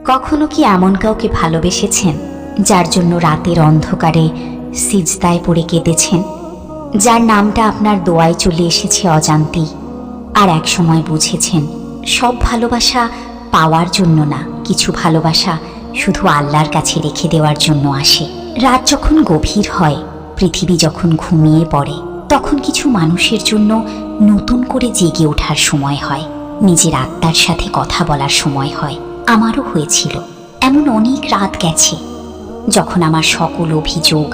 কখনো কি এমন কাউকে ভালোবেসেছেন যার জন্য রাতের অন্ধকারে সিজদায় পড়ে কেঁদেছেন, যার নামটা আপনার দোয়ায় চলে এসেছে অজান্তেই, আর এক সময় বুঝেছেন সব ভালোবাসা পাওয়ার জন্য না, কিছু ভালোবাসা শুধু আল্লাহর কাছে রেখে দেওয়ার জন্য আসে। রাত যখন গভীর হয়, পৃথিবী যখন ঘুমিয়ে পড়ে, তখন কিছু মানুষের জন্য নতুন করে জেগে ওঠার সময় হয়, নিজের আত্মার সাথে কথা বলার সময় হয়। আমারও হয়েছিল এমন, অনেক রাত গেছে যখন আমার সকল অভিযোগ,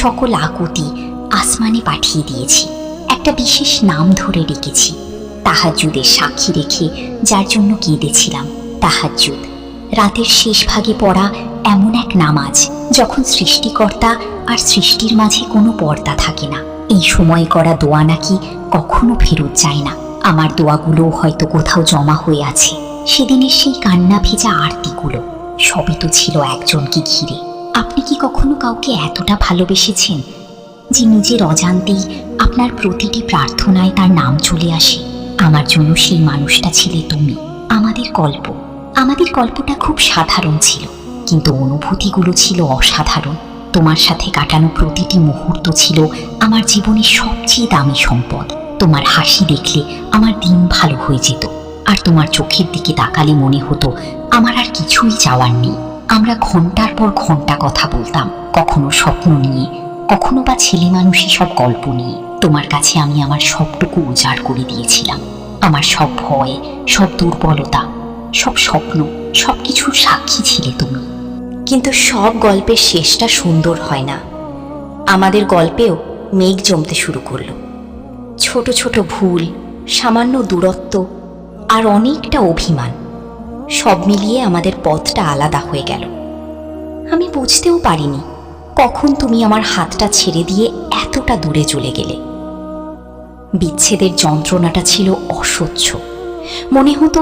সকল আকুতি আসমানে পাঠিয়ে দিয়েছি। একটা বিশেষ নাম ধরে রেখেছি, তাহাজ্জুদের সাক্ষী রেখে যার জন্য কেঁদেছিলাম। তাহাজ্জুদ, রাতের শেষ ভাগে পড়া এমন এক নামাজ যখন সৃষ্টিকর্তা আর সৃষ্টির মাঝে কোনো পর্দা থাকে না। এই সময় করা দোয়া নাকি কখনো ফেরত যায় না। আমার দোয়াগুলোও হয়তো কোথাও জমা হয়ে আছে। সেদিনের সেই কান্না ভেজা আরতিগুলো সবই তো ছিল একজনকে ঘিরে। আপনি কি কখনো কাউকে এতটা ভালোবেসেছেন যে নিজের অজান্তেই আপনার প্রতিটি প্রার্থনায় তার নাম চলে আসে? আমার জন্য সেই মানুষটা ছিলে তুমি। আমাদের গল্পটা খুব সাধারণ ছিল, কিন্তু অনুভূতিগুলো ছিল অসাধারণ। তোমার সাথে কাটানো প্রতিটি মুহূর্ত ছিল আমার জীবনের সবচেয়ে দামি সম্পদ। তোমার হাসি দেখলে আমার দিন ভালো হয়ে যেত, আর তোমার চোখের দিকে তাকালে মনে হতো আমার আর কিছুই চাওয়ার নেই। আমরা ঘন্টার পর ঘন্টা কথা বলতাম, কখনো স্বপ্ন নিয়ে, কখনো বা ছেলে মানুষই সব গল্প নিয়ে। তোমার কাছে আমি আমার সবটুকু উজাড় করে দিয়েছিলাম। আমার সব ভয়, সব দুর্বলতা, সব স্বপ্ন, সব কিছুর সাক্ষী ছিলে তুমি। কিন্তু সব গল্পের শেষটা সুন্দর হয় না। আমাদের গল্পেও মেঘ জমতে শুরু করলো। ছোট ছোট ভুল, সামান্য দূরত্ব আর অনেকটা অভিমান, সব মিলিয়ে আমাদের পথটা আলাদা হয়ে গেল। আমি বুঝতেও পারিনি কখন তুমি আমার হাতটা ছেড়ে দিয়ে এতটা দূরে চলে গেলে। বিচ্ছেদের যন্ত্রণাটা ছিল অসহ্য। মনে হতো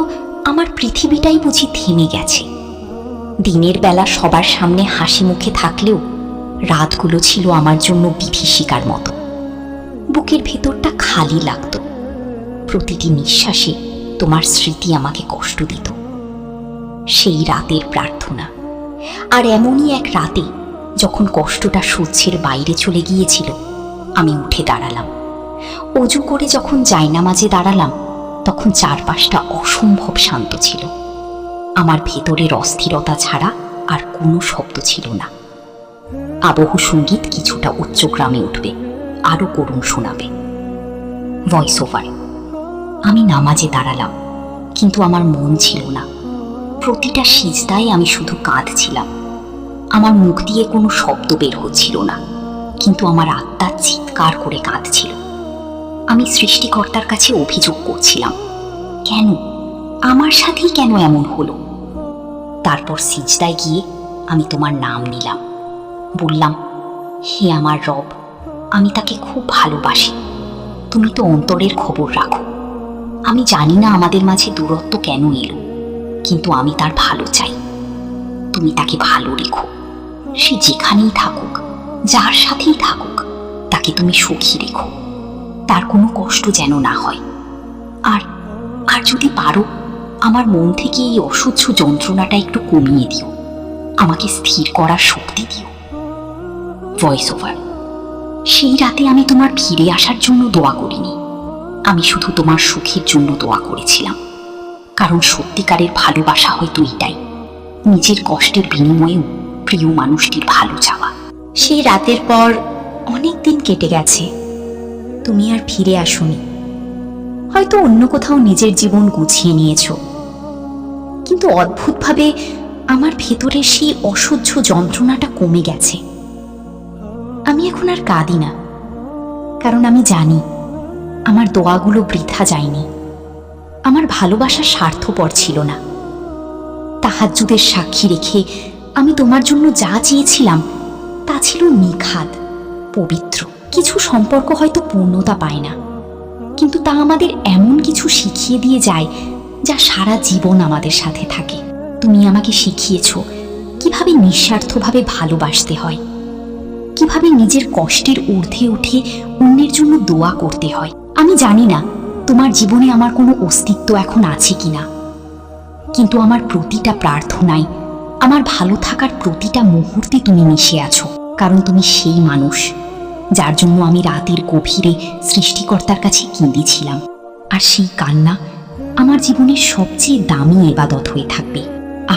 আমার পৃথিবীটাই বুঝি থেমে গেছে। দিনের বেলা সবার সামনে হাসি মুখে থাকলেও রাতগুলো ছিল আমার জন্য বিভীষিকার মতো। বুকের ভেতরটা খালি লাগত। প্রতিটি নিঃশ্বাসে তোমার স্মৃতি আমাকে কষ্ট দিত। সেই রাতের প্রার্থনা। আর এমনই এক রাতে যখন কষ্টটা সহ্যের বাইরে চলে গিয়েছিল, আমি উঠে দাঁড়ালাম। অজু করে যখন জায়নামাজে দাঁড়ালাম, তখন চারপাশটা অসম্ভব শান্ত ছিল। আমার ভেতরের অস্থিরতা ছাড়া আর কোনো শব্দ ছিল না। আবহ সঙ্গীত কিছুটা উচ্চগ্রামে উঠবে, আরো করুণ শোনাবে। Voice over. আমি নামাজে দাঁড়ালাম, কিন্তু আমার মন ছিল না। প্রতিটা সিজদায় আমি শুধু কাঁদছিলাম। আমার মুখ দিয়ে কোনো শব্দ বের হচ্ছিল না, কিন্তু আমার আত্মা চিৎকার করে কাঁদছিল। আমি সৃষ্টিকর্তার কাছে অভিযোগ করছিলাম, কেন আমার সাথেই কেন এমন হলো? তারপর সিজদায় গিয়ে আমি তোমার নাম নিলাম, বললাম, হে আমার রব, আমি তাকে খুব ভালোবাসি। তুমি তো অন্তরের খবর রাখো। আমি জানি না আমাদের মাঝে দূরত্ব কেন এলো, কিন্তু আমি তার ভালো চাই। তুমি তাকে ভালো রেখো। সে যেখানেই থাকুক, যার সাথেই থাকুক, তাকে তুমি সুখী রেখো। তার কোনো কষ্ট যেন না হয়। আর আর যদি পারো, আমার মন থেকে এই অসহ্য যন্ত্রণাটা একটু কমিয়ে দিও। আমাকে স্থির করার শক্তি দিও। Voice over. সেই রাতে আমি তোমার ফিরে আসার জন্য দোয়া করিনি, আমি শুধু তোমার সুখের জন্য দোয়া করেছিলাম। কারণ সত্যিকারের ভালোবাসা হয়তো এটাই, নিজের কষ্টের বিনিময়েও প্রিয় মানুষটির ভালো চাওয়া। সেই রাতের পর অনেক দিন কেটে গেছে, তুমি আর ফিরে আসোনি। হয়তো অন্য কোথাও নিজের জীবন গুছিয়ে নিয়েছো, কিন্তু অদ্ভুতভাবে আমার ভেতরের সেই অসহ্য যন্ত্রণাটা কমে গেছে। আমি এখন আর কাঁদি না, কারণ আমি জানি আমার দোয়াগুলো বৃথা যায়নি। আমার ভালোবাসা স্বার্থপর ছিল না। তাহাজ্জুদের সাক্ষী রেখে আমি তোমার জন্য যা চেয়েছিলাম তা ছিল নিখাদ, পবিত্র। কিছু সম্পর্ক হয়তো পূর্ণতা পায় না, কিন্তু তা আমাদের এমন কিছু শিখিয়ে দিয়ে যায় যা সারা জীবন আমাদের সাথে থাকে। তুমি আমাকে শিখিয়েছ কিভাবে নিঃস্বার্থভাবে ভালোবাসতে হয়, কিভাবে নিজের কষ্টের ঊর্ধ্বে উঠে অন্যের জন্য দোয়া করতে হয়। আমি জানি না তোমার জীবনে আমার কোনো অস্তিত্ব এখন আছে কিনা, কিন্তু আমার প্রতিটা প্রার্থনায় আমার ভালো থাকার প্রতিটা মুহূর্তে তুমি মিশে আছো, কারণ তুমি সেই মানুষ যার জন্য আমি রাতের গভীরে সৃষ্টিকর্তার কাছে কেঁদেছিলাম। আর সেই কান্না আমার জীবনের সবচেয়ে দামি ইবাদত হয়ে থাকবে।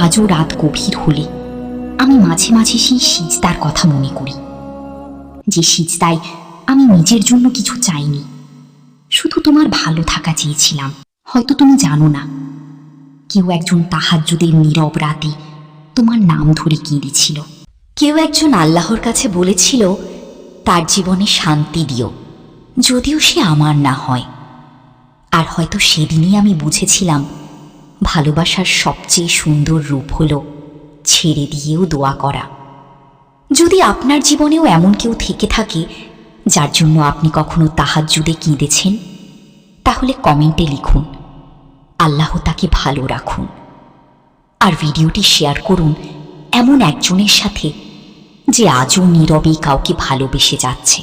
আজও রাত গভীর হলে আমি মাঝে মাঝে সেই সিজদার কথা মনে করি, যে সিজদায় আমি নিজের জন্য কিছু চাইনি, শুধু তোমার ভালো থাকা চেয়েছিলাম। হয়তো তুমি জানো না, কেউ একজন তাহাজ্জুদের নীরব রাতে তোমার নাম ধরে কেঁদেছিল। কেউ একজন আল্লাহর কাছে বলেছিল তার জীবনে শান্তি দিও, যদিও সে আমার না হয়। আর হয়তো সেদিনই আমি বুঝেছিলাম ভালোবাসার সবচেয়ে সুন্দর রূপ হলো ছেড়ে দিয়েও দোয়া করা। যদি আপনার জীবনেও এমন কেউ থেকে থাকে যার জন্য আপনি কখনো তাহাজ্জুদে কেঁদেছেন, তাহলে কমেন্টে লিখুন, আল্লাহ তাকে ভালো রাখুন। আর ভিডিওটি শেয়ার করুন এমন একজনের সাথে যে আজও নীরবে কাউকে ভালোবেসে যাচ্ছে।